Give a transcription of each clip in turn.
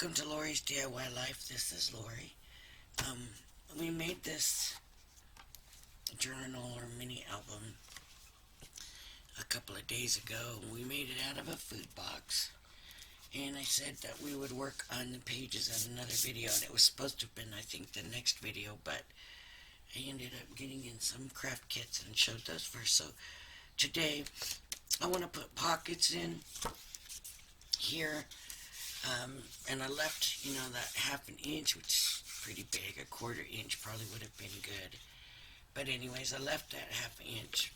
Welcome to Lori's DIY Life. This is Lori. Um, we made this journal or mini album a couple of days ago. We made it out of a food box. And I said that we would work on the pages in another video. And it was supposed to have been, I think, the next video. But I ended up getting in some craft kits and showed those first. So today, I want to put pockets in here. And I left, that half an inch, which is pretty big. A quarter inch probably would have been good. But anyways, I left that half inch.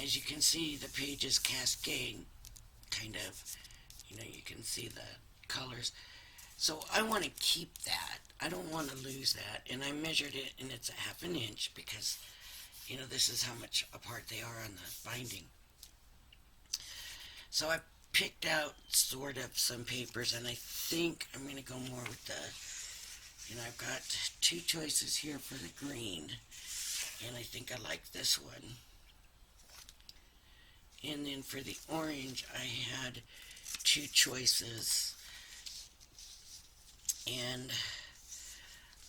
As you can see, the pages cascade, kind of. You can see the colors. So I want to keep that. I don't want to lose that. And I measured it, and it's a half an inch because, this is how much apart they are on the binding. So I picked out sort of some papers, and I think I'm going to go more with I've got two choices here for the green, and I think I like this one. And then for the orange, I had two choices, and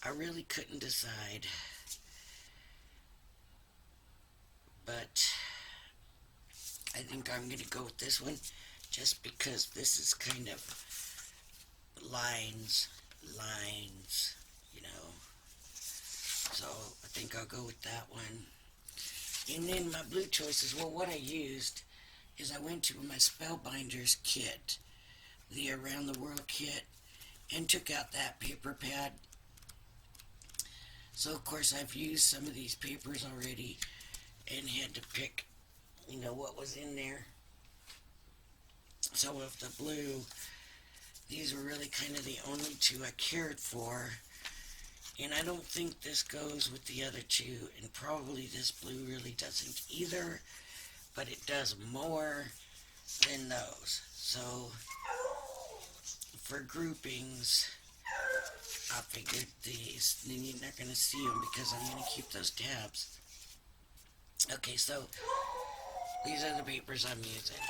I really couldn't decide, but I think I'm going to go with this one. Just because this is kind of lines, So I think I'll go with that one. And then my blue choices, well, what I used is I went to my Spellbinders kit, the Around the World kit, and took out that paper pad. So, of course, I've used some of these papers already and had to pick, what was in there. So of the blue, these were really kind of the only two I cared for. And I don't think this goes with the other two. And probably this blue really doesn't either. But it does more than those. So for groupings, I figured these. Then you're not going to see them because I'm going to keep those tabs. Okay, so these are the papers I'm using.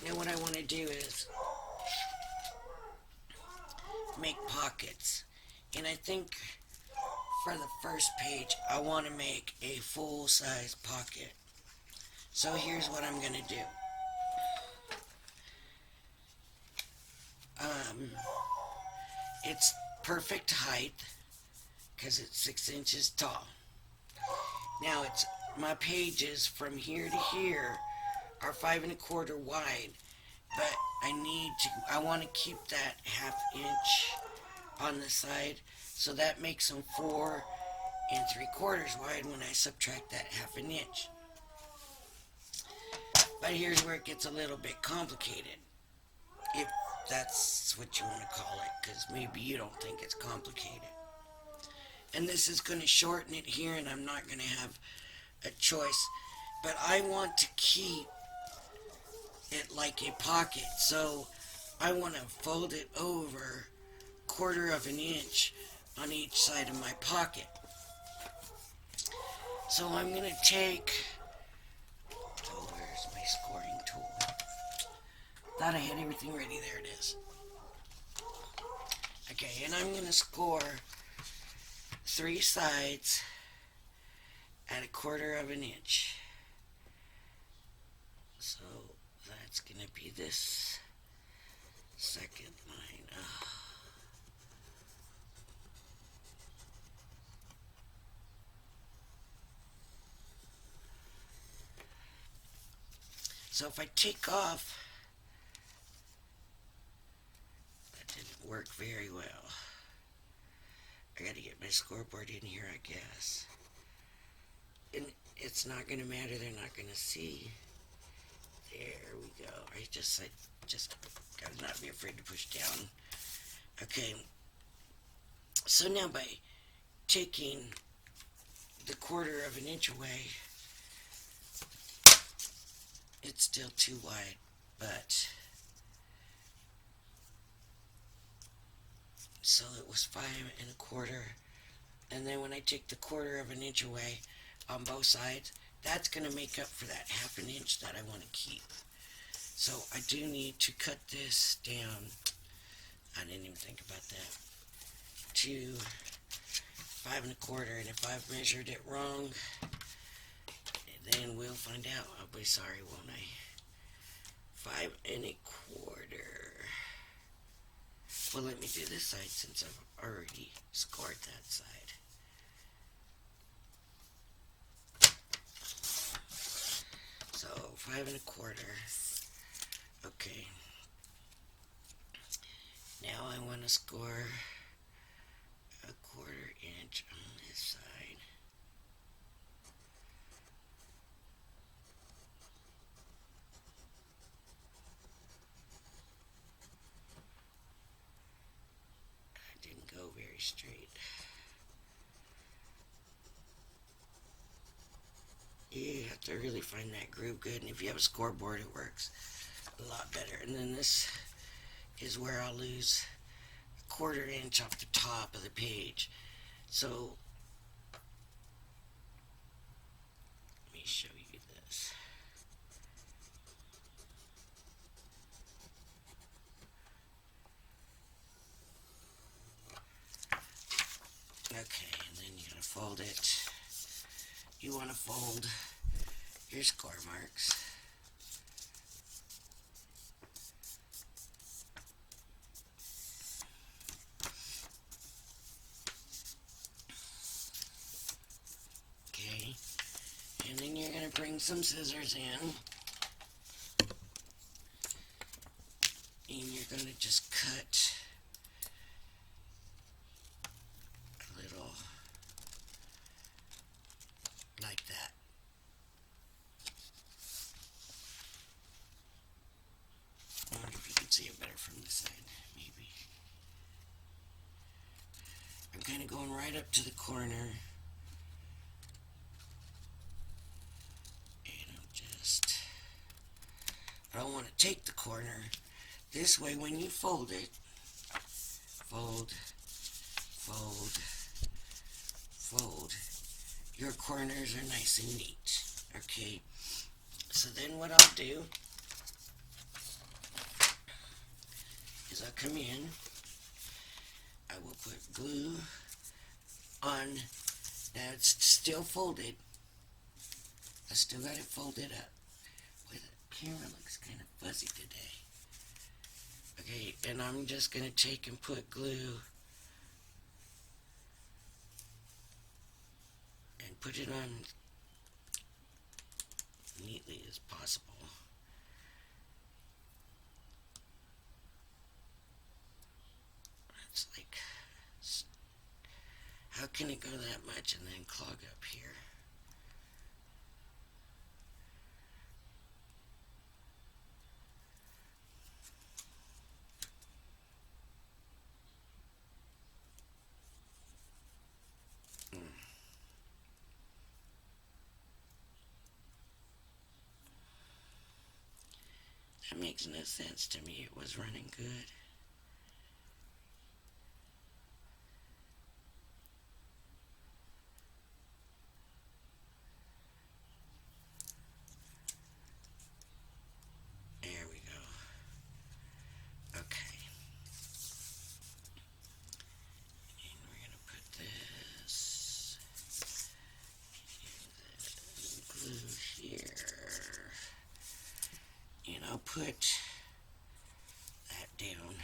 Now what I want to do is make pockets. And I think for the first page, I want to make a full-size pocket. So here's what I'm going to do. It's perfect height because it's 6 inches tall. Now it's my pages from here to here are 5 1/4 wide, but I want to keep that half inch on the side, so that makes them 4 3/4 wide when I subtract that half an inch. But here's where it gets a little bit complicated, if that's what you want to call it, because maybe you don't think it's complicated. And this is going to shorten it here, and I'm not going to have a choice, but I want to keep it like a pocket, so I want to fold it over 1/4 inch on each side of my pocket. So I'm going to take, where's my scoring tool? Thought I had everything ready. There it is. Okay, and I'm going to score 3 sides at 1/4 inch. So that's going to be this second line. So if I take off, that didn't work very well. I got to get my scoreboard in here, I guess. And it's not going to matter. They're not going to see. There we go. I just gotta not be afraid to push down. Okay. So now by taking the 1/4 inch away, it's still too wide, but so it was 5 1/4, and then when I take the 1/4 inch away on both sides, that's going to make up for that half an inch that I want to keep. So I do need to cut this down I didn't even think about that. To 5 1/4, and if I've measured it wrong, then we'll find out. I'll be sorry, won't I? 5 1/4. Well, let me do this side since I've already scored that side. So 5 1/4. Okay. Now I want to score a 1/4 inch on this side. I didn't go very straight. You have to really find that groove good, and if you have a scoreboard, it works a lot better. And then this is where I'll lose a 1/4 inch off the top of the page. So let me show you this. Okay, and then you gotta fold it. You want to fold your score marks. Okay, and then you're going to bring some scissors in, and you're going to just cut a little like that. I wonder if you can see it better from this side, maybe. I'm kind of going right up to the corner. I don't want to take the corner. This way, when you fold it, fold, fold, fold, your corners are nice and neat. Okay, so then what I'll do is I'll come in, I will put glue on. Now it's still folded. I still got it folded up. Boy, the camera looks kind of fuzzy today. Okay, and I'm just going to take and put glue and put it on neatly as possible. It's like, how can it go that much and then clog up here? That makes no sense to me. It was running good. There we go. Okay. And we're going to put this in the glue here. And I'll put that down.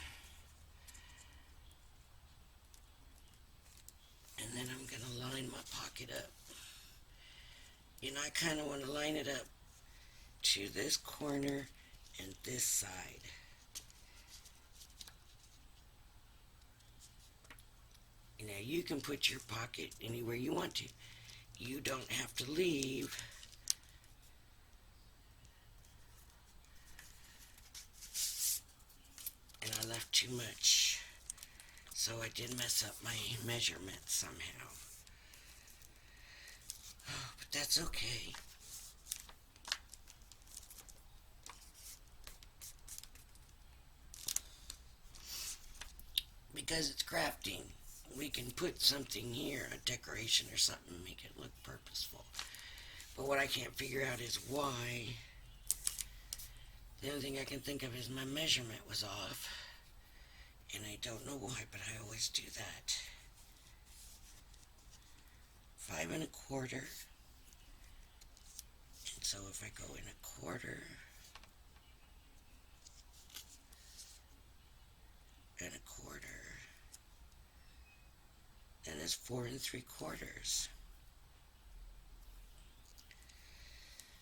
And then I'm going to line my pocket up. You know, I kind of want to line it up to this corner and this side. Now you can put your pocket anywhere you want to. You don't have to leave and I left too much, so I did mess up my measurements somehow. But that's okay. Because it's crafting, we can put something here, a decoration or something, make it look purposeful. But what I can't figure out is why. The only thing I can think of is my measurement was off, and I I don't know why, but I always do that. 5 1/4. And so if I go in a quarter and a quarter, then it's 4 3/4.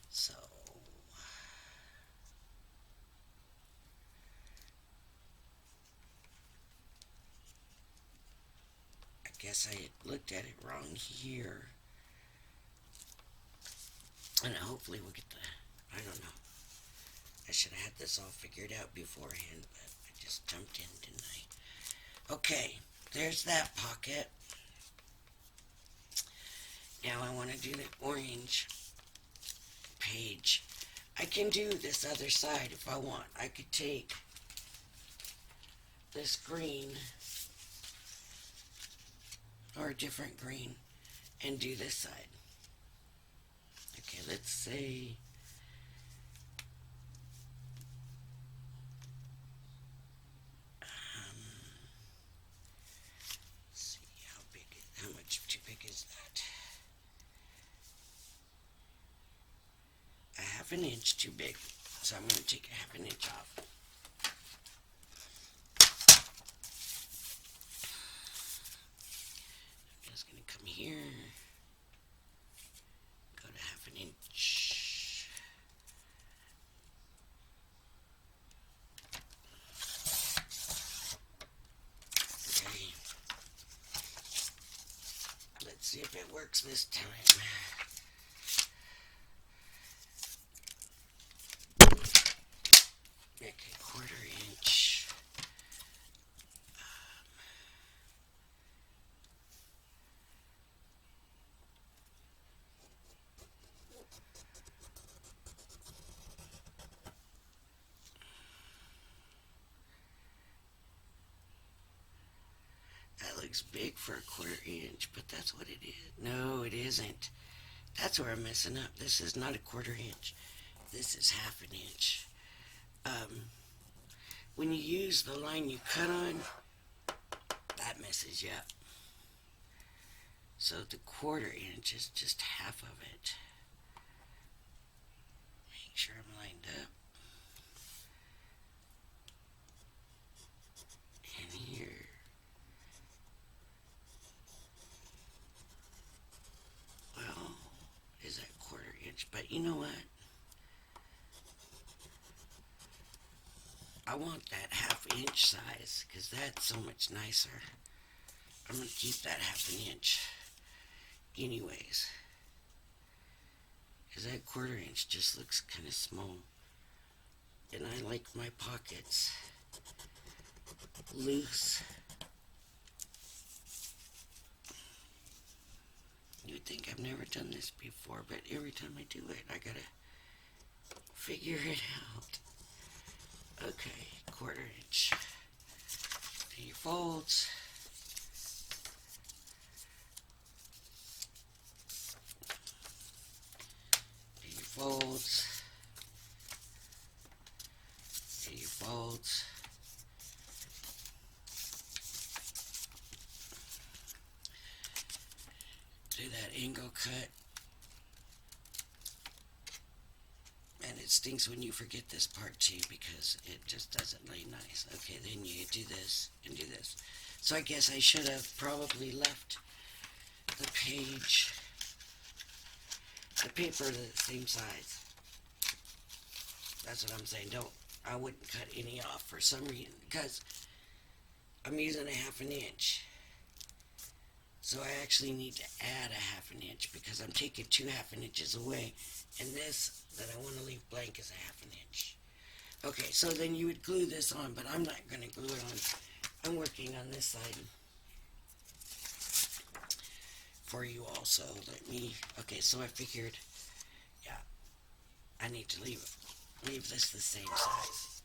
So I guess I looked at it wrong here. And hopefully we'll get I don't know. I should have had this all figured out beforehand, but I just jumped in, didn't I? Okay, there's that pocket. Now I want to do the orange page. I can do this other side if I want. I could take this green or a different green and do this side. Okay, let's say let's see how much too big is that? A 1/2 inch too big. So I'm going to take a 1/2 inch off. I'm just going to come here, go to 1/2 inch. Okay. Let's see if it works this time. Okay, 1/4 inch. That looks big for a 1/4 inch, but that's what it is. No, it isn't. That's where I'm messing up. This is not a 1/4 inch. This is 1/2 inch. When you use the line you cut on, that messes you up. So the 1/4 inch is just half of it. Make sure I'm lined up. And here. Well, is that 1/4 inch? But you know what? I want that 1/2 inch size because that's so much nicer. I'm going to keep that 1/2 inch anyways. Because that 1/4 inch just looks kind of small. And I like my pockets loose. You'd think I've never done this before, but every time I do it, I gotta figure it out. Okay, 1/4 inch. Do your folds. Do your folds. Do your folds. Do that angle cut. And it stinks when you forget this part too because it just doesn't lay nice. Okay, then you do this and do this. So I guess I should have probably left the paper the same size. That's what I'm saying. I wouldn't cut any off for some reason because I'm using a 1/2 inch. So I actually need to add a 1/2 inch because I'm taking 2 1/2 inches away. And this that I want to leave blank is a 1/2 inch. Okay, so then you would glue this on, but I'm not going to glue it on. I'm working on this side for you also. Okay, so I figured, yeah, I need to leave this the same size.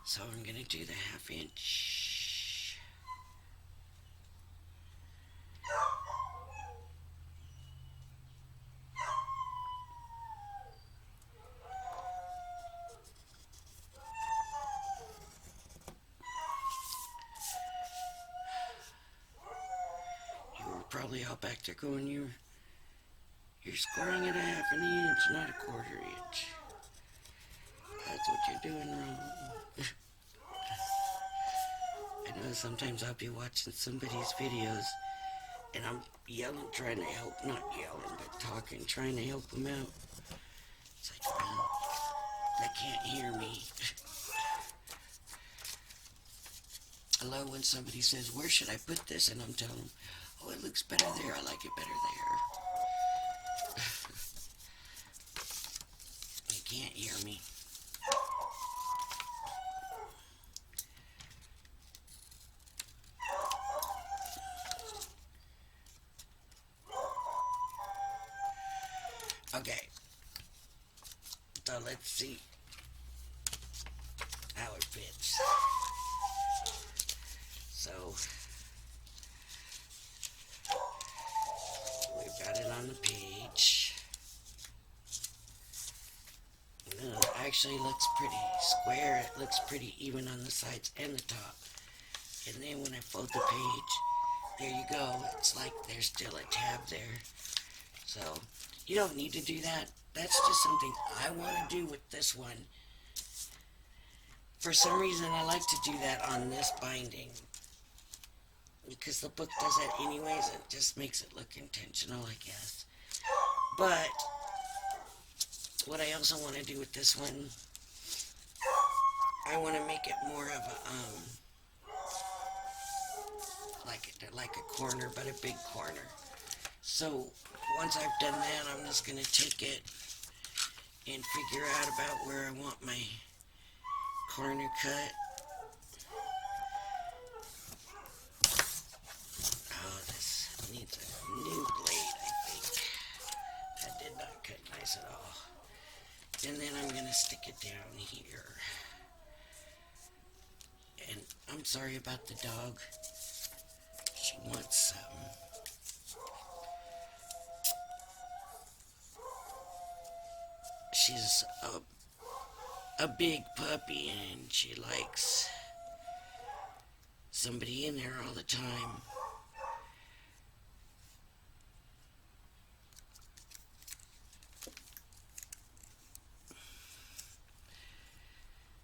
So I'm going to do the 1/2 inch. probably all back there going, you're scoring at a half an inch, not a quarter inch. That's what you're doing wrong. I know sometimes I'll be watching somebody's videos and I'm yelling, trying to help, not yelling, but talking, trying to help them out. It's like, well, they can't hear me. I love when somebody says, where should I put this? And I'm telling them, oh, it looks better there. I like it better there. They can't hear me. Okay. So let's see how it fits. So we've got it on the page. It actually looks pretty square. It looks pretty even on the sides and the top. And then when I fold the page, there you go. It's like there's still a tab there. So you don't need to do that. That's just something I want to do with this one. For some reason, I like to do that on this binding. Because the book does that anyways. It just makes it look intentional, I guess. But what I also want to do with this one, I want to make it more of a, like a corner, but a big corner. So once I've done that, I'm just going to take it and figure out about where I want my corner cut. Oh, this needs a new blade, I think. That did not cut nice at all. And then I'm going to stick it down here. And I'm sorry about the dog. She wants some. She's a big puppy and she likes somebody in there all the time.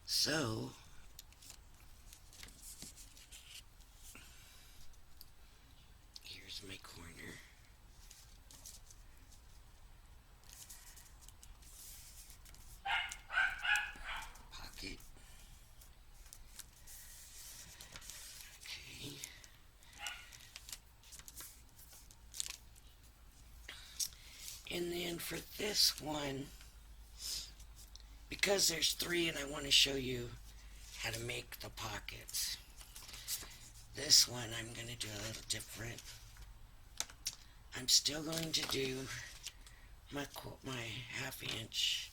So here's my corner. Pocket. Okay. And then for this one, because there's three and I want to show you how to make the pockets. This one I'm going to do a little different. I'm still going to do my half inch.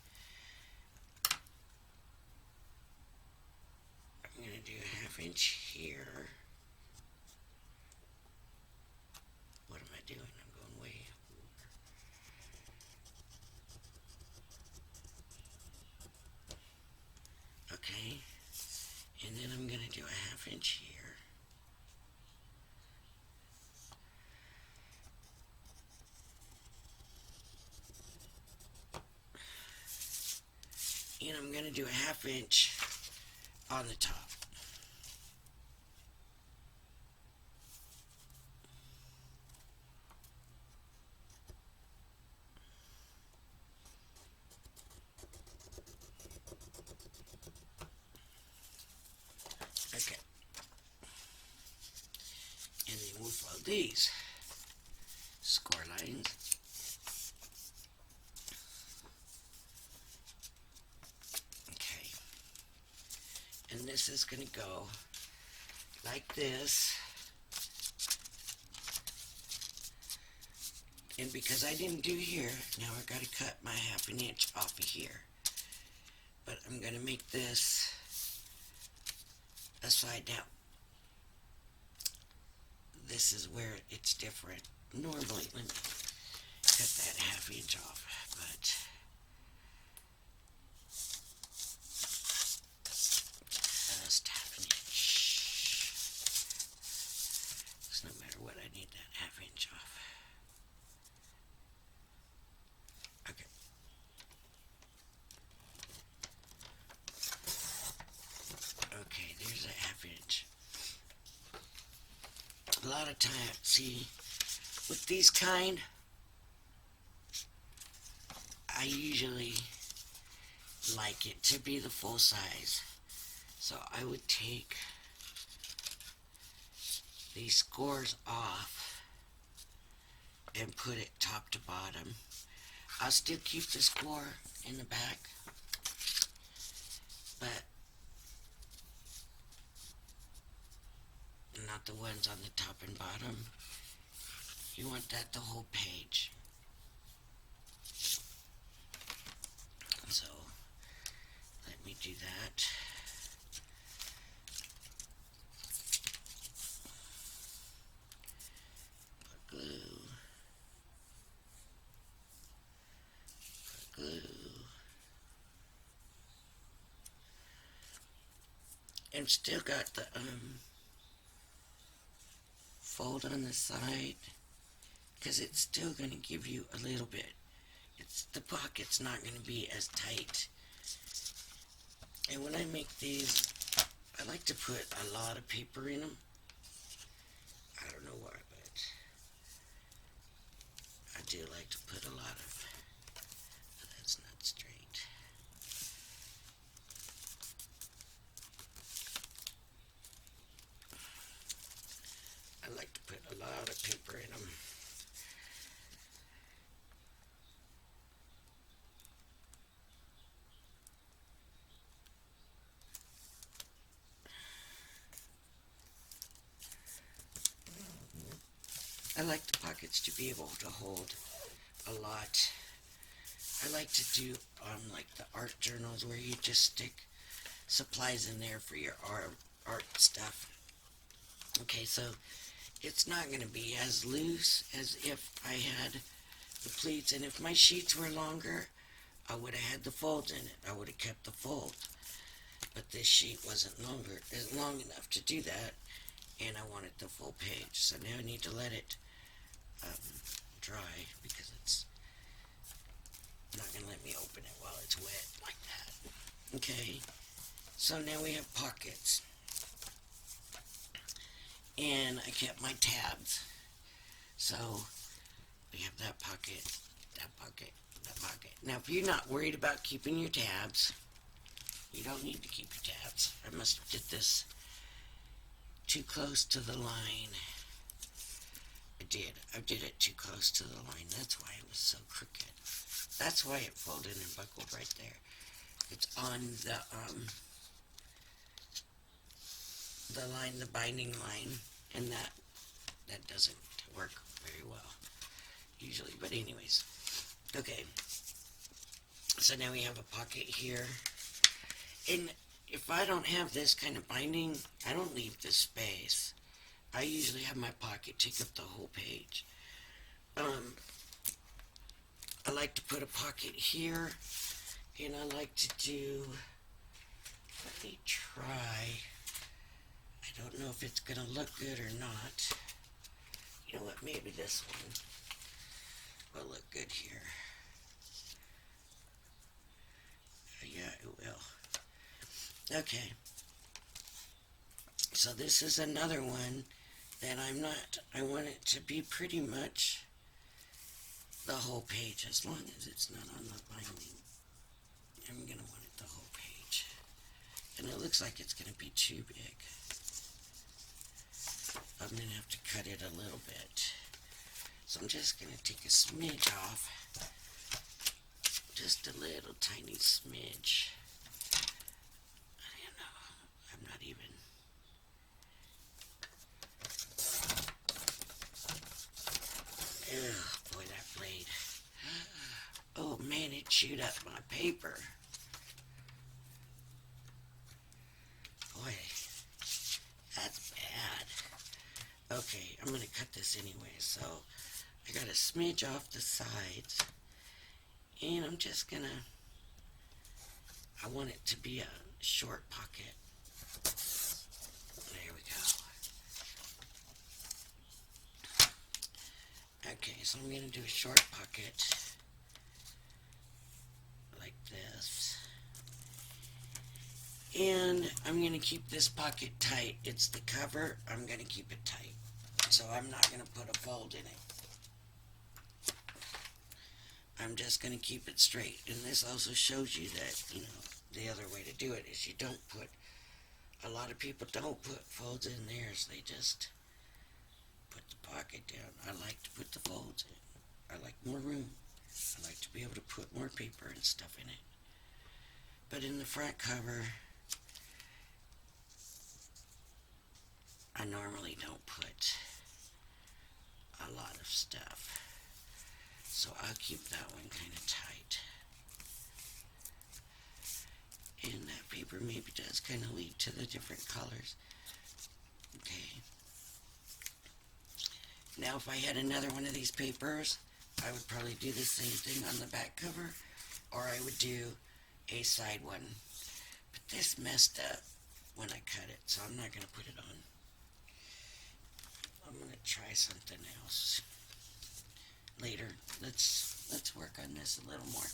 I'm going to do a half inch here. What am I doing? I'm going way over. Okay. And then I'm going to do a half inch here. And I'm going to do a half inch on the top. Okay. And then we'll fold these score lines. Okay. And this is going to go like this. And because I didn't do here, now I've got to cut my half an inch off of here. But I'm going to make this a side down. This is where it's different. Normally, let me cut that half inch off, but just half an inch. So no matter what, I need that half inch off. A lot of times, see, with these kind, I usually like it to be the full size. So I would take these scores off and put it top to bottom. I'll still keep the score in the back, but not the ones on the top and bottom. You want that the whole page. So let me do that. Put glue. Put glue. And still got the fold on the side, because it's still going to give you a little bit. It's the pocket's not going to be as tight. And when I make these, I like to put a lot of paper in them. I don't know why, but I do like to put a lot of. That's not straight. I like to put a lot of paper in them. I like the pockets to be able to hold a lot. I like to do like the art journals where you just stick supplies in there for your art stuff. Okay, so it's not going to be as loose as if I had the pleats, and if my sheets were longer, I would have had the folds in it. I would have kept the fold, but this sheet wasn't long enough to do that, and I wanted the full page. So now I need to let it dry, because it's not going to let me open it while it's wet like that. Okay, so now we have pockets, and I kept my tabs. So we have that pocket, that pocket, that pocket. Now if you're not worried about keeping your tabs, you don't need to keep your tabs. I must have did this too close to the line. I did it too close to the line. That's why it was so crooked. That's why it folded and buckled right there. It's on the line, the binding line, and that doesn't work very well usually. But anyways, okay. So now we have a pocket here, and if I don't have this kind of binding, I don't leave this space. I usually have my pocket take up the whole page. I like to put a pocket here, and I like to do, let me try, I don't know if it's going to look good or not. You know what, maybe this one will look good here. Yeah, it will. Okay. So this is another one that I want it to be pretty much the whole page, as long as it's not on the binding. I'm going to want it the whole page. And it looks like it's going to be too big. I'm going to have to cut it a little bit. So I'm just going to take a smidge off. Just a little tiny smidge. I don't know. I'm not even. Ugh, boy, that blade. Oh man, it chewed up my paper. Boy, that's bad. Okay, I'm going to cut this anyway. So I got a smidge off the sides. And I'm just going to, I want it to be a short pocket. There we go. Okay, so I'm going to do a short pocket like this. And I'm going to keep this pocket tight. It's the cover. I'm going to keep it tight. So I'm not going to put a fold in it. I'm just going to keep it straight. And this also shows you that, the other way to do it is you don't put, a lot of people don't put folds in theirs. They just put the pocket down. I like to put the folds in. I like more room. I like to be able to put more paper and stuff in it. But in the front cover, I normally don't put a lot of stuff. So I'll keep that one kind of tight. And that paper maybe does kind of lead to the different colors. Okay. Now if I had another one of these papers, I would probably do the same thing on the back cover, or I would do a side one. But this messed up when I cut it, so I'm not going to put it on. I'm going to try something else later. Let's work on this a little more.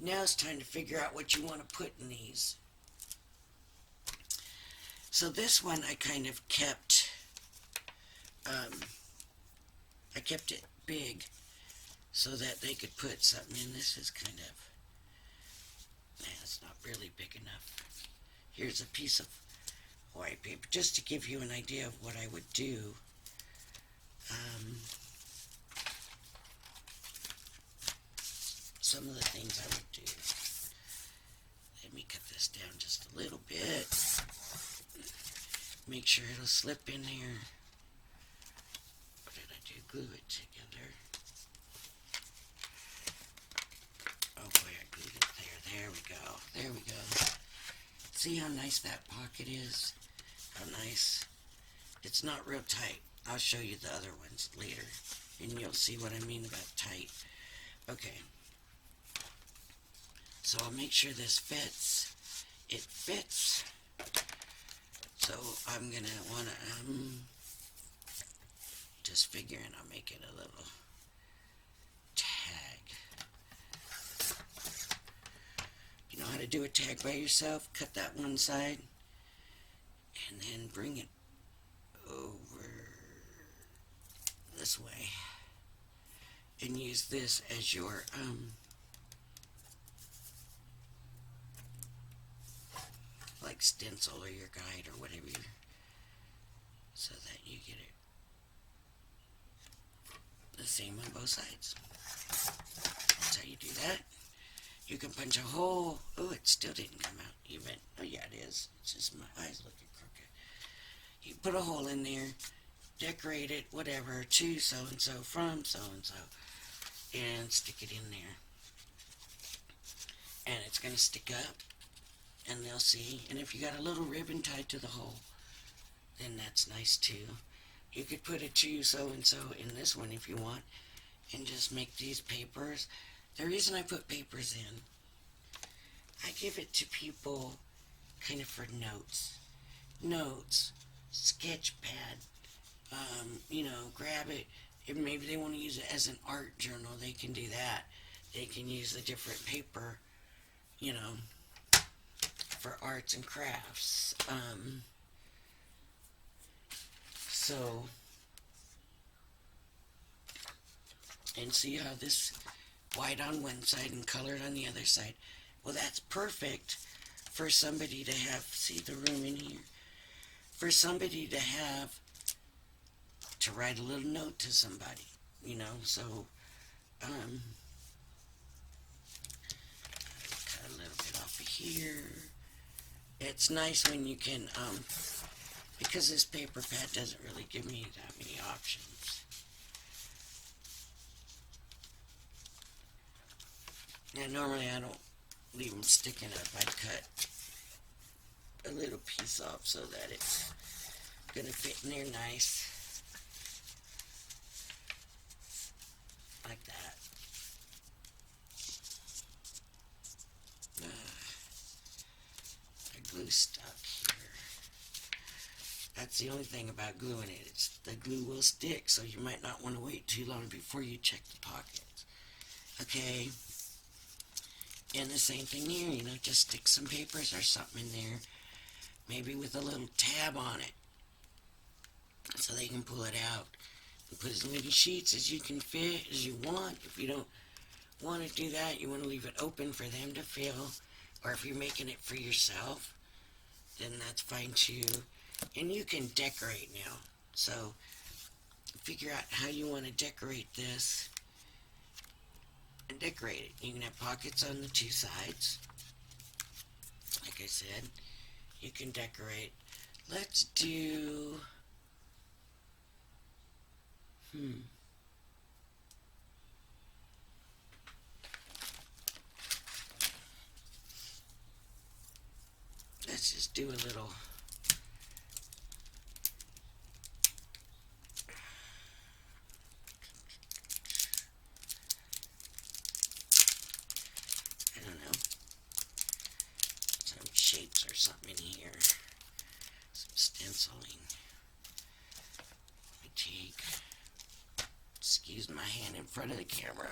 Now it's time to figure out what you want to put in these. So this one I kind of kept, I kept it big so that they could put something in. This is kind of, it's not really big enough. Here's a piece of white paper just to give you an idea of what I would do. Some of the things I would do. Let me cut this down just a little bit. Make sure it'll slip in here. What did I do? Glue it together. Oh boy, I glued it there. There we go. There we go. See how nice that pocket is? How nice. It's not real tight. I'll show you the other ones later, and you'll see what I mean about tight. Okay. So I'll make sure this fits. It fits. So I'm going to want to, just figuring I'll make it a little tag. You know how to do a tag by yourself? Cut that one side and then bring it over this way and use this as your, like stencil or your guide or whatever, so that you get it the same on both sides. That's how you do that. You can punch a hole. Oh, it still didn't come out even. Oh yeah, it is. It's just my eyes looking crooked. You put a hole in there, decorate it, whatever, to so-and-so, from so-and-so, and stick it in there. And it's going to stick up. And they'll see. And if you got a little ribbon tied to the hole, then that's nice too. You could put a to so-and-so in this one if you want, and just make these papers. The reason I put papers in, I give it to people kind of for notes, sketch pad, grab it. If maybe they want to use it as an art journal, they can do that. They can use the different paper, for arts and crafts. And see how this white on one side and colored on the other side. Well, that's perfect for somebody to have, see the room in here, for somebody to have, to write a little note to somebody, so, cut a little bit off of here. It's nice when you can, because this paper pad doesn't really give me that many options. Now, normally I don't leave them sticking up. I cut a little piece off so that it's going to fit in there nice. Like that. Glue stuck here. That's the only thing about gluing it. It's the glue will stick, so you might not want to wait too long before you check the pockets. Okay. And the same thing here, just stick some papers or something in there. Maybe with a little tab on it. so they can pull it out and put as many sheets as you can fit as you want. If you don't want to do that, you want to leave it open for them to fill, or if you're making it for yourself, then that's fine too. And you can decorate now, so figure out how you want to decorate this and decorate it. You can have pockets on the two sides, like I said. You can decorate. Let's do let's just do a little I don't know, some shapes or something in here. Some stenciling. Let me take, excuse my hand in front of the camera.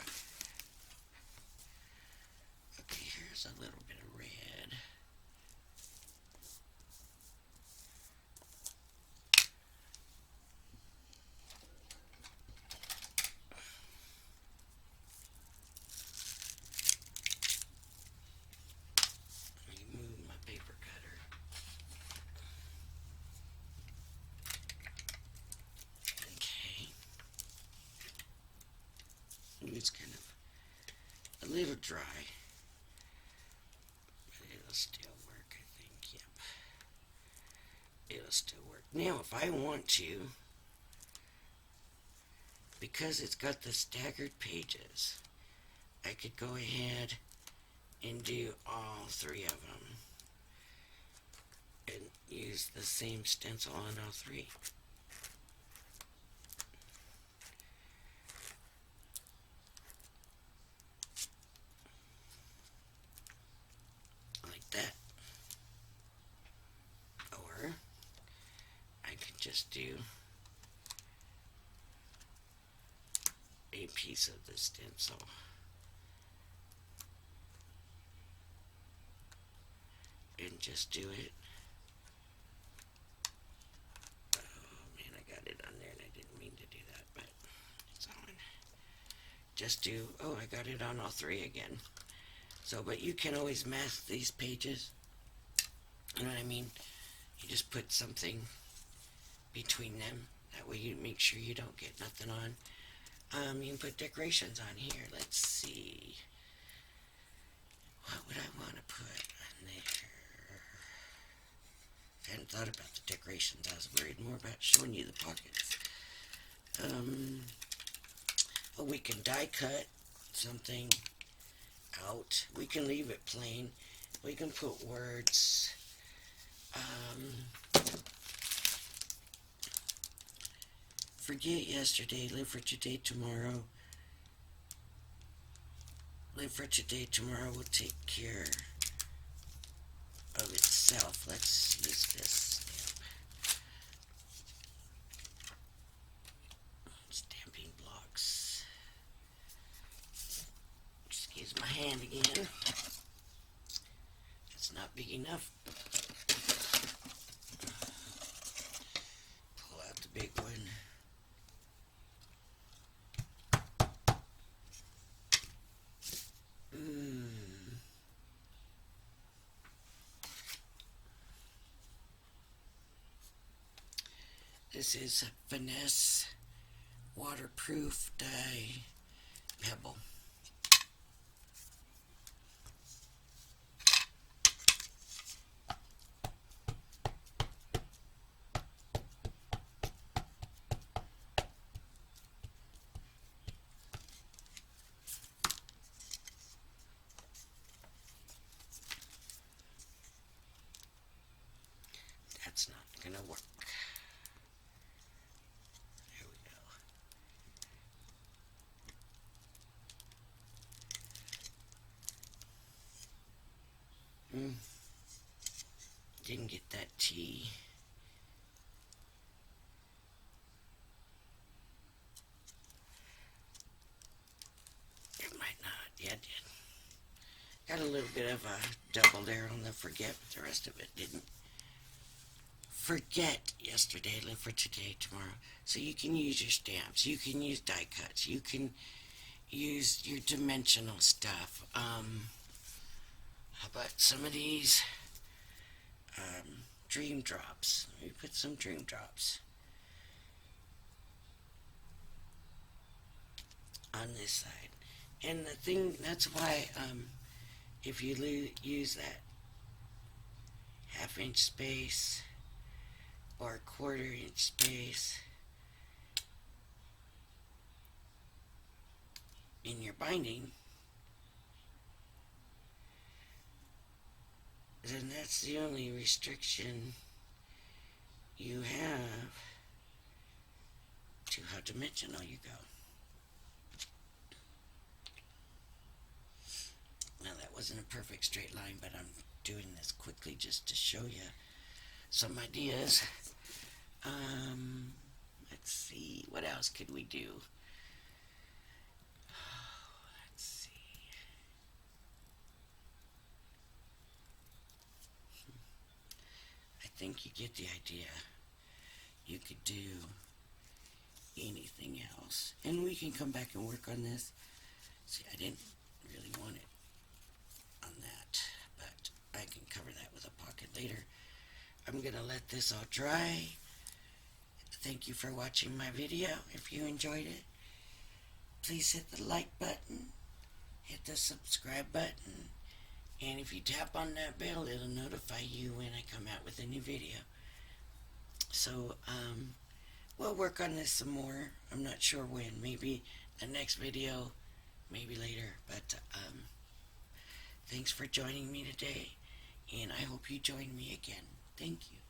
Okay, here's a little bit of red. Remove my paper cutter. Okay. It's kind of a little dry, but it'll still work, I think. Yep. It'll still work. Now, if I want to, because it's got the staggered pages, I could go ahead and do all three of them and use the same stencil on all three. Like that. Or I could just do a piece of the stencil. And just do it. Oh man, I got it on there and I didn't mean to do that, but it's on. Just do, oh, I got it on all three again. So, but you can always mask these pages. You know what I mean? You just put something between them. That way you make sure you don't get nothing on. You can put decorations on here. Let's see. What would I want to put on there? I hadn't thought about the decorations. I was worried more about showing you the pockets. Well, we can die cut something out. We can leave it plain. We can put words. Forget yesterday, live for today, tomorrow. Live for today, tomorrow will take care of itself. Let's use this stamping blocks. Excuse my hand again. It's not big enough. Pull out the big one. This is Finesse Waterproof Dye Pebble. That's not gonna work. There we go. Didn't get that T. It might not. Yeah, it did. Got a little bit of a double there on the forget, but the rest of it didn't forget yesterday, live for today, tomorrow. So you can use your stamps, you can use die cuts, you can use your dimensional stuff. How about some of these dream drops? Let me put some dream drops on this side. And the thing, that's why if you use that half-inch space or quarter-inch space in your binding, then that's the only restriction you have to how dimensional you go. Now that wasn't a perfect straight line, but I'm doing this quickly just to show you some ideas. Let's see, what else could we do? Let's see. I think you get the idea. You could do anything else. And we can come back and work on this. See, I didn't really want it on that, but I can cover that with a pocket later. I'm going to let this all dry. Thank you for watching my video. If you enjoyed it, please hit the like button, hit the subscribe button, and if you tap on that bell, it'll notify you when I come out with a new video. So, we'll work on this some more. I'm not sure when. Maybe the next video, maybe later. But, thanks for joining me today, and I hope you join me again. Thank you.